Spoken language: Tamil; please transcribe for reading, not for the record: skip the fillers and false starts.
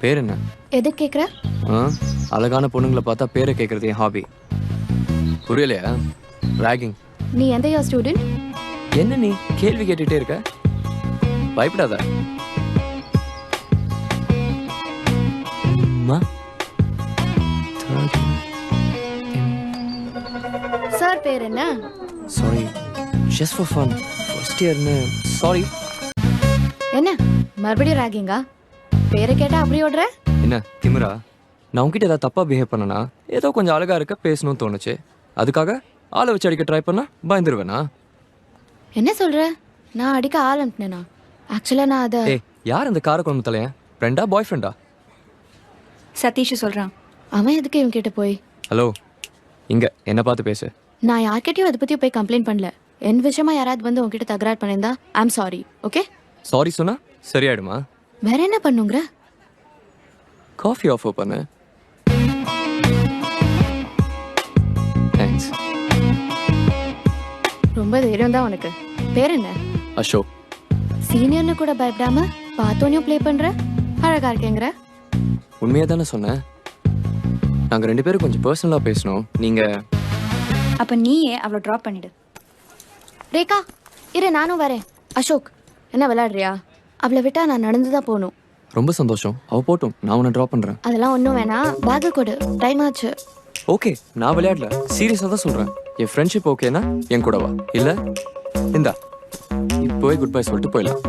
பேர் என்ன? எது கேக்குற? அழகான பொண்ணுங்களை பார்த்தா பேரை கேட்கறது என் ஹாபி. புரியலையா? ராகிங். நீ எந்த இயர் ஸ்டூடெண்ட்? என்ன நீ கேள்வி கேட்டுட்டே இருக்க? பயப்படாத. சார் பேர் என்ன? Sorry, just for fun. First இயர்னு சாரி. என்ன மறுபடியும் ராகிங்கா? பேரை கேட்டா அப்படி ஓடுற? என்ன திமிரா? நான் உங்ககிட்ட ஏதாவது தப்பா பிஹேவ் பண்ணனா? ஏதோ கொஞ்சம் அழகா இருக்க பேசணும்னு தோணுச்சு, அதுக்காக ஆளை வச்சு அடிக்க ட்ரை பண்ணா பயந்துருவேனா? என்ன சொல்ற? நான் அடிக்க ஆள் அனுப்பினேனா? ஆக்சுவலா நான் அதை... ஏய், யார் அந்த காரக்குழம்பு தலையன்? ஃப்ரெண்டா பாய் ஃப்ரெண்டா? சதீஷ் சொல்றான். அவன் எதுக்கு இவன் கிட்ட போய்? ஹலோ, இங்க என்ன பார்த்து பேசு. நான் யார்கிட்டயும் அதை பத்தி போய் கம்ப்ளைண்ட் பண்ணல. என் விஷயமா யாராவது வந்து உங்ககிட்ட தகராறு பண்ணியிருந்தா ஐம் சாரி. ஓகே? சாரி சொன்னா சரியாயிடுமா? வேற என்ன பண்ணுங்கிற? காஃபி ஆஃபர் பண்ணு. தேங்க்ஸ். ரொம்ப தைரியம் தான் உனக்கு. பேர் என்ன? அசோக். சீனியர்னு கூட பயப்படாம பார்த்தோனையும் ப்ளே பண்ற. அழகா இருக்கேங்கிற. உண்மையா தானே சொன்னேன். நாங்க 2 பேரும் கொஞ்சம் பர்சனலா பேசணும். நீங்க அப்ப நீயே அவளை ட்ராப் பண்ணிடு. ரேகா இரு, நானும் வரேன். அசோக், என்ன விளையாடுறியா? அவளை விட்டா நான் நடந்துதான் போகணும். ரொம்ப சந்தோஷம். அவ போட்டும், நான் உன்னை ட்ராப் பண்றேன். அதெல்லாம் ஒன்றும் வேணாம். பேக்கு கொடு, டைம் ஆச்சு. ஓகே, நான் விளையாடல, சீரியஸா தான் சொல்றேன். என் ஃப்ரெண்ட்ஷிப் ஓகேனா என் கூட வா. இல்ல இந்தா இப்போவே குட் பை சொல்லிட்டு போயிடலாம்.